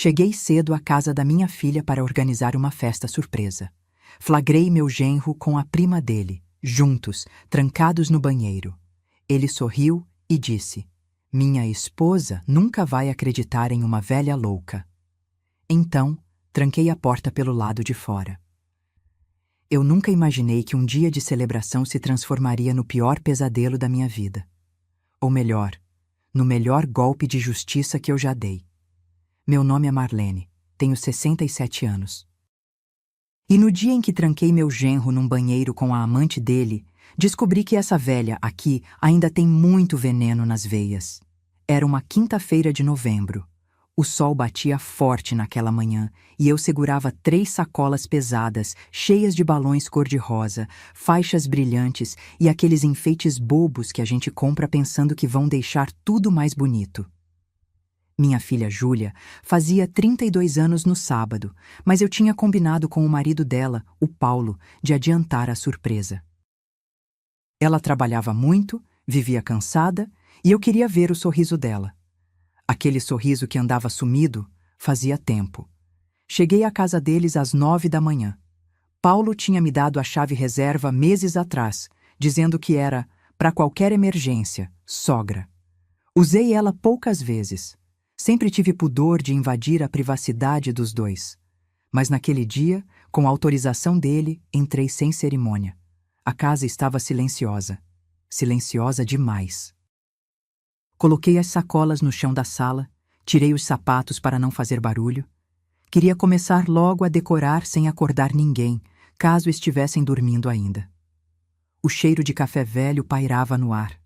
Cheguei cedo à casa da minha filha para organizar uma festa surpresa. Flagrei meu genro com a prima dele, juntos, trancados no banheiro. Ele sorriu e disse: "Minha esposa nunca vai acreditar em uma velha louca." Então, tranquei a porta pelo lado de fora. Eu nunca imaginei que um dia de celebração se transformaria no pior pesadelo da minha vida. Ou melhor, no melhor golpe de justiça que eu já dei. Meu nome é Marlene, tenho 67 anos. E no dia em que tranquei meu genro num banheiro com a amante dele, descobri que essa velha aqui ainda tem muito veneno nas veias. Era uma quinta-feira de novembro. O sol batia forte naquela manhã e eu segurava 3 sacolas pesadas, cheias de balões cor-de-rosa, faixas brilhantes e aqueles enfeites bobos que a gente compra pensando que vão deixar tudo mais bonito. Minha filha Júlia fazia 32 anos no sábado, mas eu tinha combinado com o marido dela, o Paulo, de adiantar a surpresa. Ela trabalhava muito, vivia cansada, e eu queria ver o sorriso dela. Aquele sorriso que andava sumido fazia tempo. Cheguei à casa deles às 9 da manhã. Paulo tinha me dado a chave reserva meses atrás, dizendo que era, para qualquer emergência, sogra. Usei ela poucas vezes. Sempre tive pudor de invadir a privacidade dos dois. Mas naquele dia, com a autorização dele, entrei sem cerimônia. A casa estava silenciosa. Silenciosa demais. Coloquei as sacolas no chão da sala, tirei os sapatos para não fazer barulho. Queria começar logo a decorar sem acordar ninguém, caso estivessem dormindo ainda. O cheiro de café velho pairava no ar.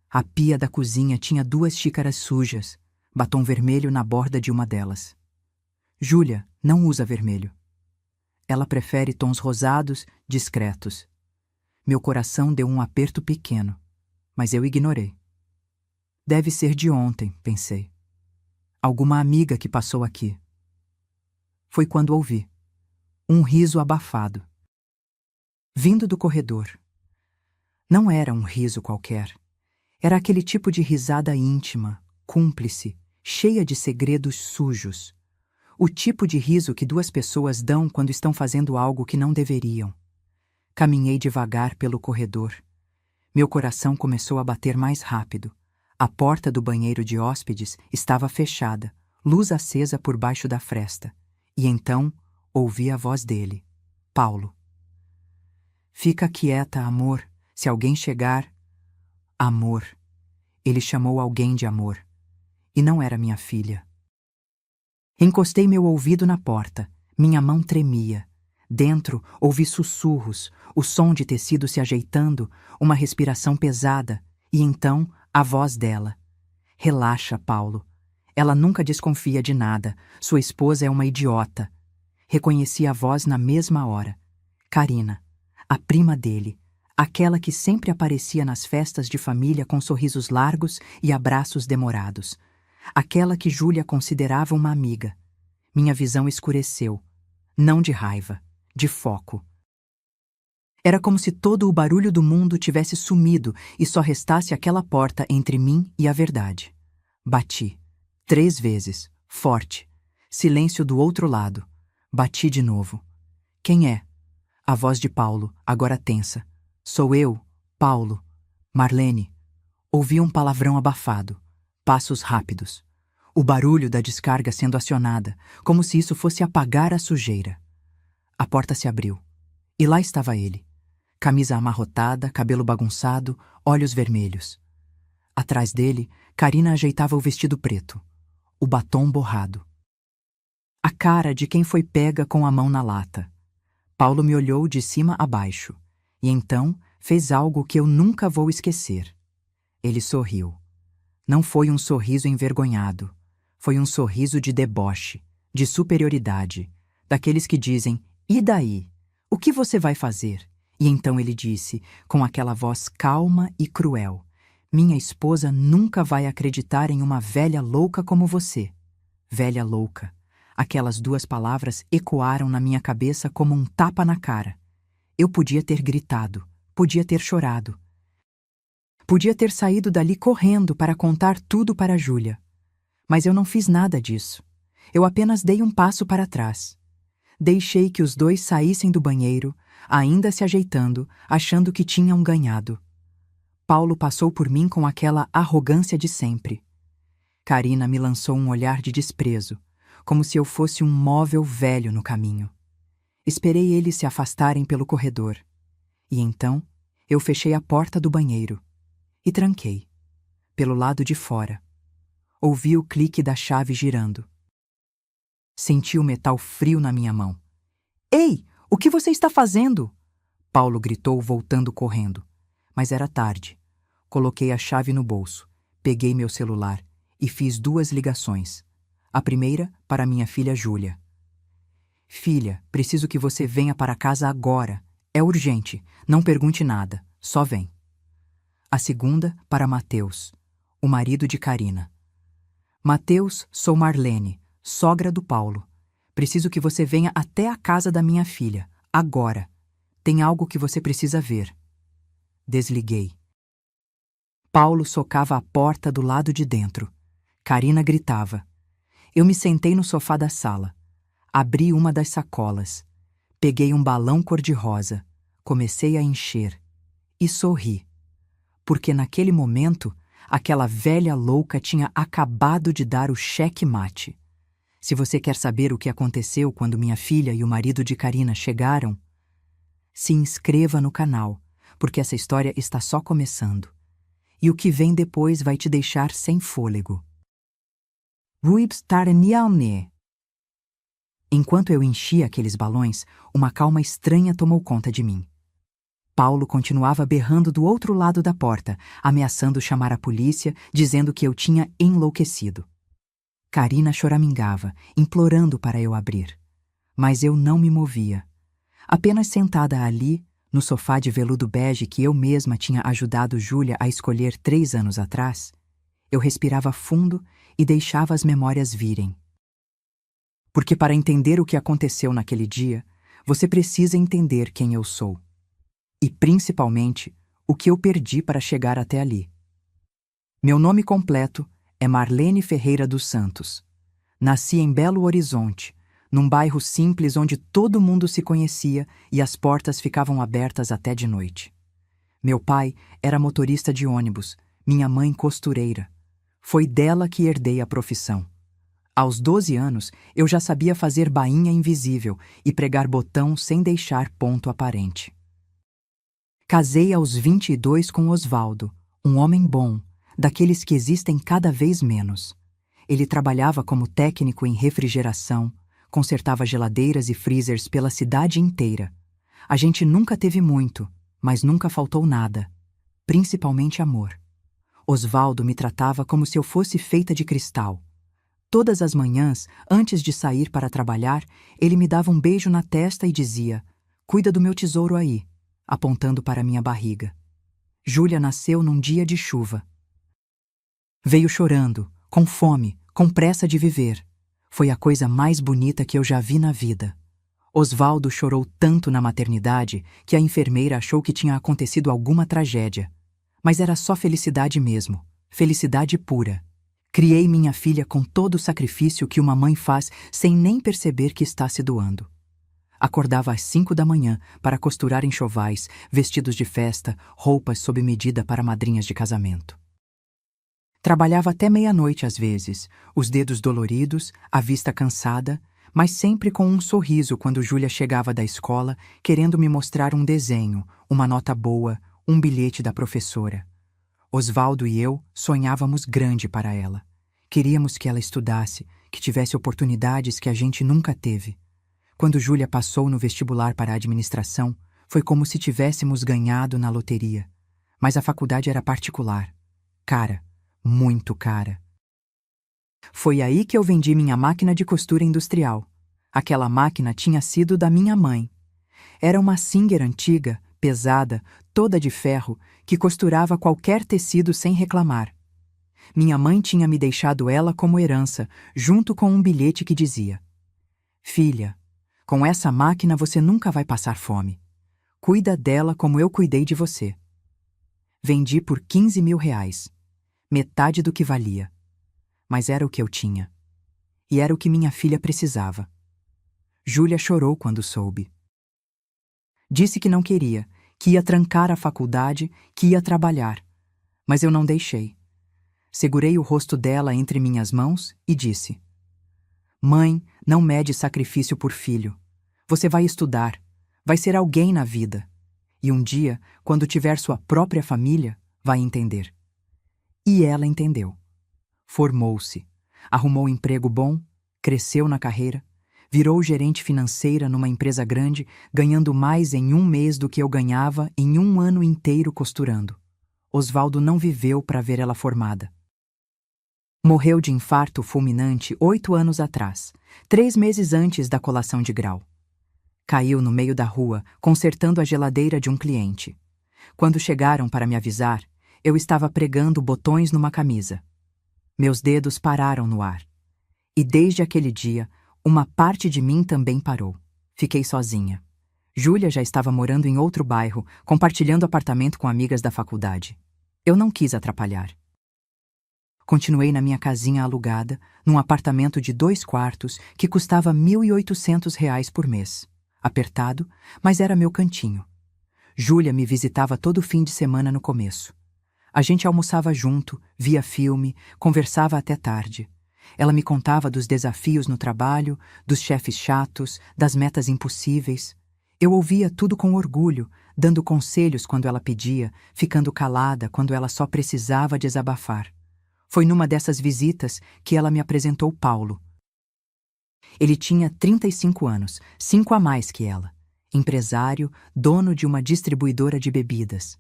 A pia da cozinha tinha 2 xícaras sujas, batom vermelho na borda de uma delas. Júlia não usa vermelho. Ela prefere tons rosados, discretos. Meu coração deu um aperto pequeno, mas eu ignorei. Deve ser de ontem, pensei. Alguma amiga que passou aqui. Foi quando ouvi um riso abafado, vindo do corredor. Não era um riso qualquer. Era aquele tipo de risada íntima, cúmplice, cheia de segredos sujos. O tipo de riso que 2 pessoas dão quando estão fazendo algo que não deveriam. Caminhei devagar pelo corredor. Meu coração começou a bater mais rápido. A porta do banheiro de hóspedes estava fechada, luz acesa por baixo da fresta. E então ouvi a voz dele, Paulo. "Fica quieta, amor. Se alguém chegar..." Amor. Ele chamou alguém de amor. E não era minha filha. Encostei meu ouvido na porta. Minha mão tremia. Dentro ouvi sussurros, o som de tecido se ajeitando, uma respiração pesada, e então a voz dela. "Relaxa, Paulo. Ela nunca desconfia de nada. Sua esposa é uma idiota." Reconheci a voz na mesma hora. Karina, a prima dele, aquela que sempre aparecia nas festas de família com sorrisos largos e abraços demorados. Aquela que Júlia considerava uma amiga. Minha visão escureceu. Não de raiva, de foco. Era como se todo o barulho do mundo tivesse sumido e só restasse aquela porta entre mim e a verdade. Bati. 3 vezes, forte. Silêncio do outro lado. Bati de novo. "Quem é?" A voz de Paulo, agora tensa. "Sou eu, Paulo. Marlene." Ouvi um palavrão abafado. Passos rápidos. O barulho da descarga sendo acionada, como se isso fosse apagar a sujeira. A porta se abriu. E lá estava ele. Camisa amarrotada, cabelo bagunçado, olhos vermelhos. Atrás dele, Karina ajeitava o vestido preto. O batom borrado. A cara de quem foi pega com a mão na lata. Paulo me olhou de cima a baixo. E então fez algo que eu nunca vou esquecer. Ele sorriu. Não foi um sorriso envergonhado. Foi um sorriso de deboche, de superioridade. Daqueles que dizem, "E daí? O que você vai fazer?" E então ele disse, com aquela voz calma e cruel, "Minha esposa nunca vai acreditar em uma velha louca como você." Velha louca. Aquelas 2 palavras ecoaram na minha cabeça como um tapa na cara. Eu podia ter gritado, podia ter chorado. Podia ter saído dali correndo para contar tudo para Júlia. Mas eu não fiz nada disso. Eu apenas dei um passo para trás. Deixei que os dois saíssem do banheiro, ainda se ajeitando, achando que tinham ganhado. Paulo passou por mim com aquela arrogância de sempre. Karina me lançou um olhar de desprezo, como se eu fosse um móvel velho no caminho. Esperei eles se afastarem pelo corredor. E então, eu fechei a porta do banheiro e tranquei, pelo lado de fora. Ouvi o clique da chave girando. Senti o metal frio na minha mão. Ei, o que você está fazendo? Paulo gritou, voltando correndo. Mas era tarde. Coloquei a chave no bolso, peguei meu celular e fiz 2 ligações. A primeira para minha filha Júlia. Filha, preciso que você venha para casa agora. É urgente, não pergunte nada, só vem. A segunda para Mateus, o marido de Karina. Mateus, sou Marlene, sogra do Paulo. Preciso que você venha até a casa da minha filha, agora. Tem algo que você precisa ver. Desliguei. Paulo socava a porta do lado de dentro. Karina gritava. Eu me sentei no sofá da sala. Abri uma das sacolas. Peguei um balão cor-de-rosa. Comecei a encher. E sorri. Porque naquele momento, aquela velha louca tinha acabado de dar o cheque-mate. Se você quer saber o que aconteceu quando minha filha e o marido de Karina chegaram, se inscreva no canal, porque essa história está só começando. E o que vem depois vai te deixar sem fôlego. Enquanto eu enchia aqueles balões, uma calma estranha tomou conta de mim. Paulo continuava berrando do outro lado da porta, ameaçando chamar a polícia, dizendo que eu tinha enlouquecido. Karina choramingava, implorando para eu abrir. Mas eu não me movia. Apenas sentada ali, no sofá de veludo bege que eu mesma tinha ajudado Júlia a escolher 3 anos atrás, eu respirava fundo e deixava as memórias virem. Porque para entender o que aconteceu naquele dia, você precisa entender quem eu sou. E, principalmente, o que eu perdi para chegar até ali. Meu nome completo é Marlene Ferreira dos Santos. Nasci em Belo Horizonte, num bairro simples onde todo mundo se conhecia e as portas ficavam abertas até de noite. Meu pai era motorista de ônibus, minha mãe costureira. Foi dela que herdei a profissão. Aos 12 anos, eu já sabia fazer bainha invisível e pregar botão sem deixar ponto aparente. Casei aos 22 com Osvaldo, um homem bom, daqueles que existem cada vez menos. Ele trabalhava como técnico em refrigeração, consertava geladeiras e freezers pela cidade inteira. A gente nunca teve muito, mas nunca faltou nada, principalmente amor. Osvaldo me tratava como se eu fosse feita de cristal. Todas as manhãs, antes de sair para trabalhar, ele me dava um beijo na testa e dizia: "Cuida do meu tesouro aí", apontando para minha barriga. Júlia nasceu num dia de chuva. Veio chorando, com fome, com pressa de viver. Foi a coisa mais bonita que eu já vi na vida. Osvaldo chorou tanto na maternidade que a enfermeira achou que tinha acontecido alguma tragédia. Mas era só felicidade mesmo, felicidade pura. Criei minha filha com todo o sacrifício que uma mãe faz sem nem perceber que está se doando. Acordava às 5 da manhã para costurar enxovais, vestidos de festa, roupas sob medida para madrinhas de casamento. Trabalhava até meia-noite às vezes, os dedos doloridos, a vista cansada, mas sempre com um sorriso quando Júlia chegava da escola querendo me mostrar um desenho, uma nota boa, um bilhete da professora. Osvaldo e eu sonhávamos grande para ela. Queríamos que ela estudasse, que tivesse oportunidades que a gente nunca teve. Quando Júlia passou no vestibular para a administração, foi como se tivéssemos ganhado na loteria. Mas a faculdade era particular. Cara, muito cara. Foi aí que eu vendi minha máquina de costura industrial. Aquela máquina tinha sido da minha mãe. Era uma Singer antiga, pesada, toda de ferro, que costurava qualquer tecido sem reclamar. Minha mãe tinha me deixado ela como herança, junto com um bilhete que dizia: "Filha, com essa máquina você nunca vai passar fome. Cuida dela como eu cuidei de você." Vendi por R$ 15.000, metade do que valia. Mas era o que eu tinha. E era o que minha filha precisava. Júlia chorou quando soube. Disse que não queria, que ia trancar a faculdade, que ia trabalhar. Mas eu não deixei. Segurei o rosto dela entre minhas mãos e disse: Mãe, não mede sacrifício por filho. Você vai estudar, vai ser alguém na vida. E um dia, quando tiver sua própria família, vai entender. E ela entendeu. Formou-se, arrumou um emprego bom, cresceu na carreira, virou gerente financeira numa empresa grande, ganhando mais em um mês do que eu ganhava em um ano inteiro costurando. Osvaldo não viveu para ver ela formada. Morreu de infarto fulminante 8 anos atrás, 3 meses antes da colação de grau. Caiu no meio da rua, consertando a geladeira de um cliente. Quando chegaram para me avisar, eu estava pregando botões numa camisa. Meus dedos pararam no ar. E desde aquele dia, uma parte de mim também parou. Fiquei sozinha. Júlia já estava morando em outro bairro, compartilhando apartamento com amigas da faculdade. Eu não quis atrapalhar. Continuei na minha casinha alugada, num apartamento de 2 quartos que custava R$ 1.800 por mês. Apertado, mas era meu cantinho. Júlia me visitava todo fim de semana no começo. A gente almoçava junto, via filme, conversava até tarde. Ela me contava dos desafios no trabalho, dos chefes chatos, das metas impossíveis. Eu ouvia tudo com orgulho, dando conselhos quando ela pedia, ficando calada quando ela só precisava desabafar. Foi numa dessas visitas que ela me apresentou Paulo. Ele tinha 35 anos, 5 a mais que ela. Empresário, dono de uma distribuidora de bebidas.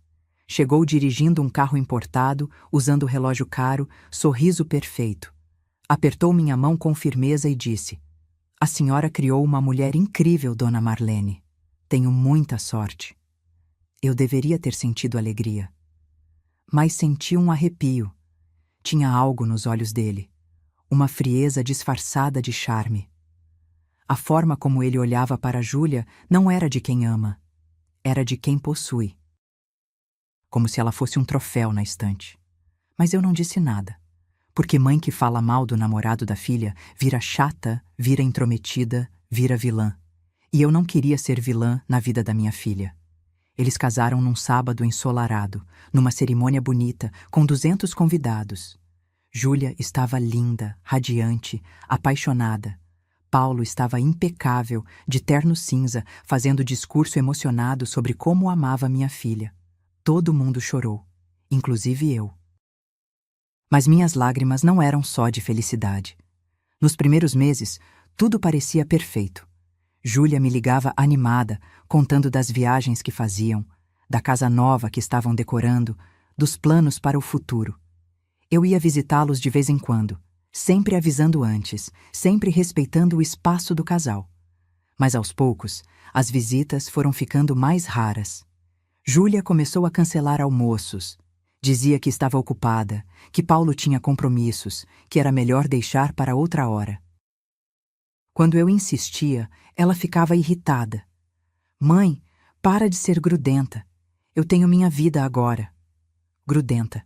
Chegou dirigindo um carro importado, usando relógio caro, sorriso perfeito. Apertou minha mão com firmeza e disse: A senhora criou uma mulher incrível, dona Marlene. Tenho muita sorte. Eu deveria ter sentido alegria. Mas senti um arrepio. Tinha algo nos olhos dele, uma frieza disfarçada de charme. A forma como ele olhava para Júlia não era de quem ama, era de quem possui. Como se ela fosse um troféu na estante. Mas eu não disse nada, porque mãe que fala mal do namorado da filha vira chata, vira intrometida, vira vilã. E eu não queria ser vilã na vida da minha filha. Eles casaram num sábado ensolarado, numa cerimônia bonita, com 200 convidados. Júlia estava linda, radiante, apaixonada. Paulo estava impecável, de terno cinza, fazendo discurso emocionado sobre como amava minha filha. Todo mundo chorou, inclusive eu. Mas minhas lágrimas não eram só de felicidade. Nos primeiros meses, tudo parecia perfeito. Júlia me ligava animada, contando das viagens que faziam, da casa nova que estavam decorando, dos planos para o futuro. Eu ia visitá-los de vez em quando, sempre avisando antes, sempre respeitando o espaço do casal. Mas aos poucos, as visitas foram ficando mais raras. Júlia começou a cancelar almoços. Dizia que estava ocupada, que Paulo tinha compromissos, que era melhor deixar para outra hora. Quando eu insistia, ela ficava irritada. Mãe, para de ser grudenta. Eu tenho minha vida agora. Grudenta.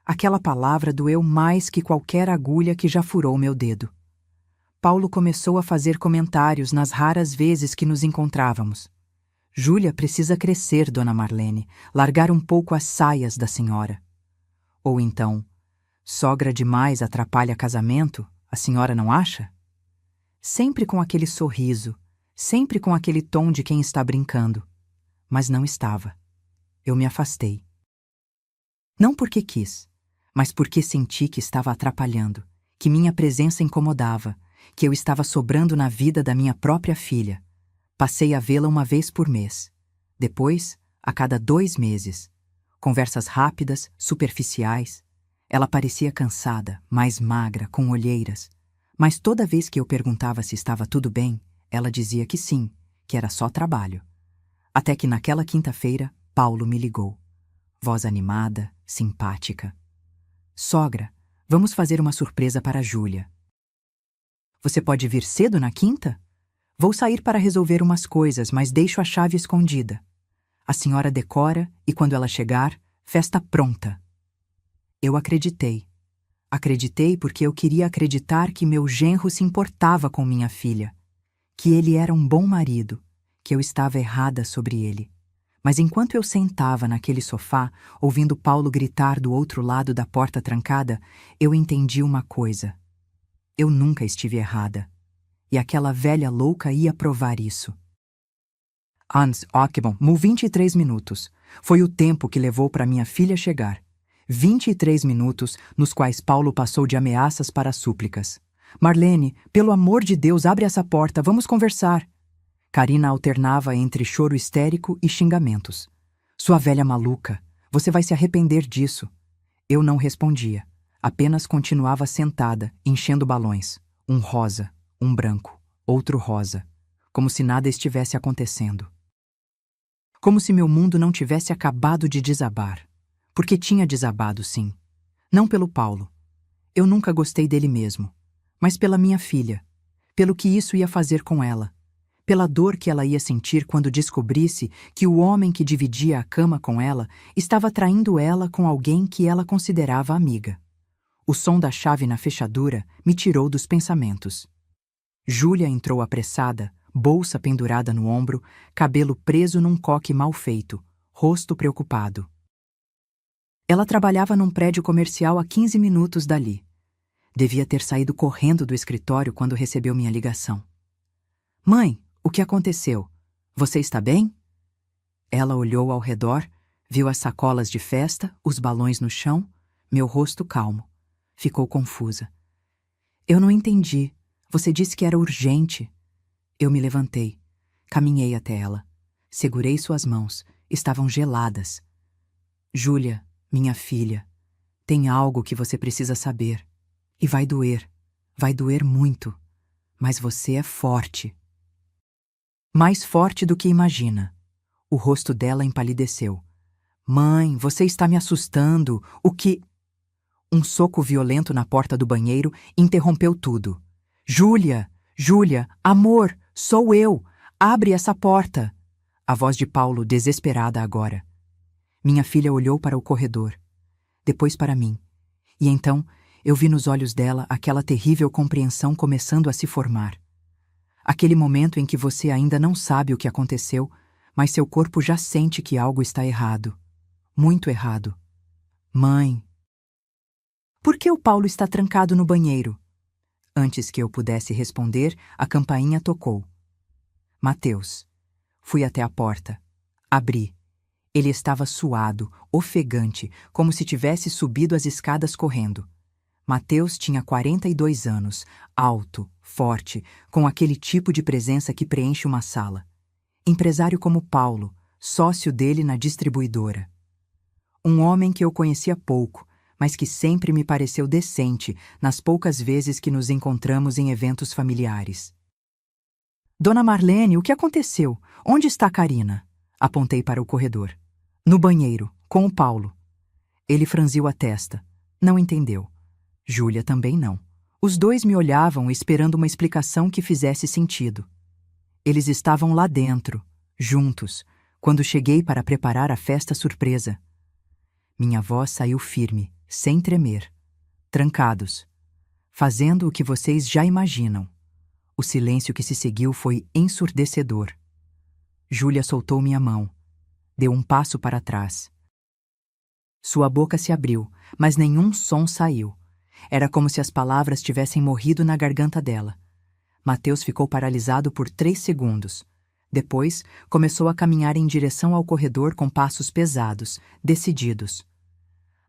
Aquela palavra doeu mais que qualquer agulha que já furou meu dedo. Paulo começou a fazer comentários nas raras vezes que nos encontrávamos. Júlia precisa crescer, dona Marlene, largar um pouco as saias da senhora. Ou então, sogra demais atrapalha casamento, a senhora não acha? Sempre com aquele sorriso, sempre com aquele tom de quem está brincando. Mas não estava. Eu me afastei. Não porque quis, mas porque senti que estava atrapalhando, que minha presença incomodava, que eu estava sobrando na vida da minha própria filha. Passei a vê-la uma vez por mês. Depois, a cada 2 meses. Conversas rápidas, superficiais. Ela parecia cansada, mais magra, com olheiras. Mas toda vez que eu perguntava se estava tudo bem, ela dizia que sim, que era só trabalho. Até que naquela quinta-feira, Paulo me ligou. Voz animada, simpática. Sogra, vamos fazer uma surpresa para a Júlia. Você pode vir cedo na quinta? Vou sair para resolver umas coisas, mas deixo a chave escondida. A senhora decora e quando ela chegar, festa pronta. Eu acreditei. Acreditei porque eu queria acreditar que meu genro se importava com minha filha, que ele era um bom marido, que eu estava errada sobre ele. Mas enquanto eu sentava naquele sofá, ouvindo Paulo gritar do outro lado da porta trancada, eu entendi uma coisa. Eu nunca estive errada. E aquela velha louca ia provar isso. Hans Ockbom, 23 minutos. Foi o tempo que levou para minha filha chegar. 23 minutos nos quais Paulo passou de ameaças para súplicas. Marlene, pelo amor de Deus, abre essa porta, vamos conversar. Karina alternava entre choro histérico e xingamentos. Sua velha maluca, você vai se arrepender disso. Eu não respondia. Apenas continuava sentada, enchendo balões. Um rosa, um branco, outro rosa. Como se nada estivesse acontecendo. Como se meu mundo não tivesse acabado de desabar. Porque tinha desabado, sim. Não pelo Paulo. Eu nunca gostei dele mesmo. Mas pela minha filha. Pelo que isso ia fazer com ela. Pela dor que ela ia sentir quando descobrisse que o homem que dividia a cama com ela estava traindo ela com alguém que ela considerava amiga. O som da chave na fechadura me tirou dos pensamentos. Júlia entrou apressada, bolsa pendurada no ombro, cabelo preso num coque mal feito, rosto preocupado. Ela trabalhava num prédio comercial a 15 minutos dali. Devia ter saído correndo do escritório quando recebeu minha ligação. Mãe, o que aconteceu? Você está bem? Ela olhou ao redor, viu as sacolas de festa, os balões no chão, meu rosto calmo. Ficou confusa. Eu não entendi. Você disse que era urgente. Eu me levantei. Caminhei até ela. Segurei suas mãos. Estavam geladas. Júlia, minha filha, tem algo que você precisa saber. E vai doer. Vai doer muito. Mas você é forte. Mais forte do que imagina. O rosto dela empalideceu. Mãe, você está me assustando. O que... Um soco violento na porta do banheiro interrompeu tudo. Júlia! Júlia! Amor! Sou eu! Abre essa porta! A voz de Paulo, desesperada agora. Minha filha olhou para o corredor. Depois para mim. E então, eu vi nos olhos dela aquela terrível compreensão começando a se formar. Aquele momento em que você ainda não sabe o que aconteceu, mas seu corpo já sente que algo está errado. Muito errado. Mãe! Por que o Paulo está trancado no banheiro? Antes que eu pudesse responder, a campainha tocou. Mateus. Fui até a porta. Abri. Ele estava suado, ofegante, como se tivesse subido as escadas correndo. Mateus tinha 42 anos, alto, forte, com aquele tipo de presença que preenche uma sala. Empresário como Paulo, sócio dele na distribuidora. Um homem que eu conhecia pouco, mas que sempre me pareceu decente nas poucas vezes que nos encontramos em eventos familiares. Dona Marlene, o que aconteceu? Onde está Karina? Apontei para o corredor. No banheiro, com o Paulo. Ele franziu a testa. Não entendeu. Júlia também não. Os dois me olhavam esperando uma explicação que fizesse sentido. Eles estavam lá dentro, juntos, quando cheguei para preparar a festa surpresa. Minha voz saiu firme, sem tremer. Trancados. Fazendo o que vocês já imaginam. O silêncio que se seguiu foi ensurdecedor. Júlia soltou minha mão. Deu um passo para trás. Sua boca se abriu, mas nenhum som saiu. Era como se as palavras tivessem morrido na garganta dela. Mateus ficou paralisado por 3 segundos. Depois, começou a caminhar em direção ao corredor com passos pesados, decididos.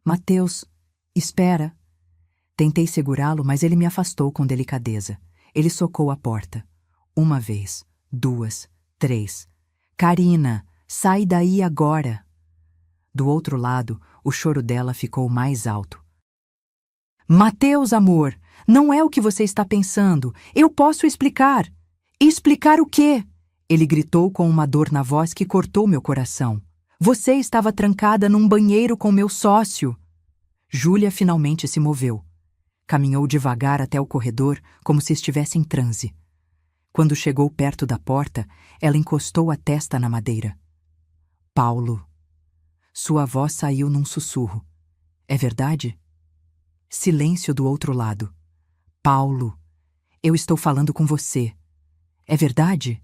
Mateus, espera. Tentei segurá-lo, mas ele me afastou com delicadeza. Ele socou a porta. 1 vez, 2, 3. Karina, sai daí agora! Do outro lado, o choro dela ficou mais alto. Mateus, amor, não é o que você está pensando. Eu posso explicar. Explicar o quê? Ele gritou com uma dor na voz que cortou meu coração. Você estava trancada num banheiro com meu sócio. Júlia finalmente se moveu. Caminhou devagar até o corredor, como se estivesse em transe. Quando chegou perto da porta, ela encostou a testa na madeira. Paulo. Sua voz saiu num sussurro. É verdade? Silêncio do outro lado. Paulo, eu estou falando com você. É verdade?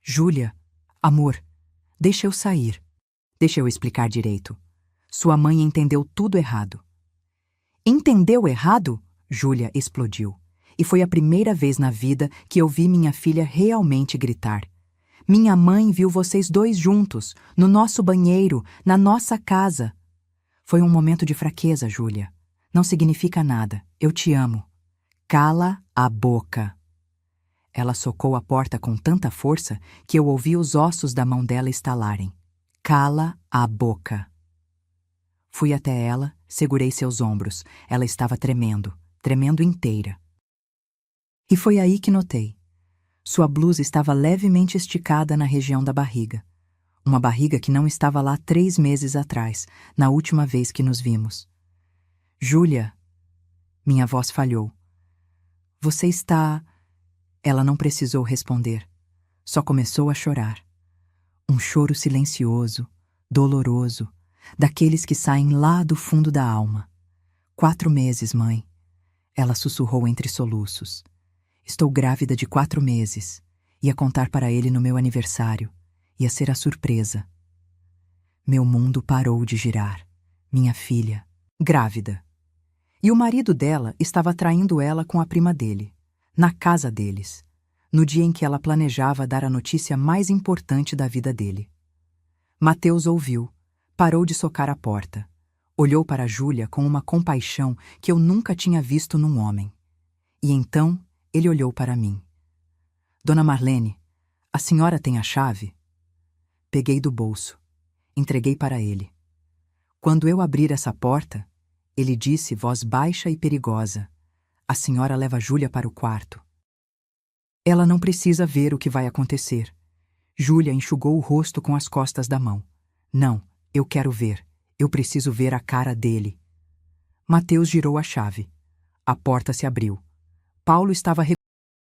Júlia, amor, deixa eu sair. Deixa eu explicar direito. Sua mãe entendeu tudo errado. Entendeu errado? Júlia explodiu. E foi a primeira vez na vida que eu vi minha filha realmente gritar. Minha mãe viu vocês dois juntos, no nosso banheiro, na nossa casa. Foi um momento de fraqueza, Júlia. Não significa nada. Eu te amo. Cala a boca. Ela socou a porta com tanta força que eu ouvi os ossos da mão dela estalarem. Cala a boca. Fui até ela, segurei seus ombros. Ela estava tremendo, tremendo inteira. E foi aí que notei. Sua blusa estava levemente esticada na região da barriga. Uma barriga que não estava lá 3 meses atrás, na última vez que nos vimos. Júlia, minha voz falhou. Você está... Ela não precisou responder. Só começou a chorar. Um choro silencioso, doloroso, daqueles que saem lá do fundo da alma. 4 meses, mãe. Ela sussurrou entre soluços. Estou grávida de 4 meses. Ia contar para ele no meu aniversário. Ia ser a surpresa. Meu mundo parou de girar. Minha filha, grávida. E o marido dela estava traindo ela com a prima dele, na casa deles, no dia em que ela planejava dar a notícia mais importante da vida dele. Mateus ouviu, parou de socar a porta, olhou para Júlia com uma compaixão que eu nunca tinha visto num homem. E então ele olhou para mim. Dona Marlene, a senhora tem a chave? Peguei do bolso, entreguei para ele. Quando eu abrir essa porta, ele disse, voz baixa e perigosa, a senhora leva Júlia para o quarto. Ela não precisa ver o que vai acontecer. Júlia enxugou o rosto com as costas da mão. Não, eu quero ver. Eu preciso ver a cara dele. Mateus girou a chave. A porta se abriu. Paulo estava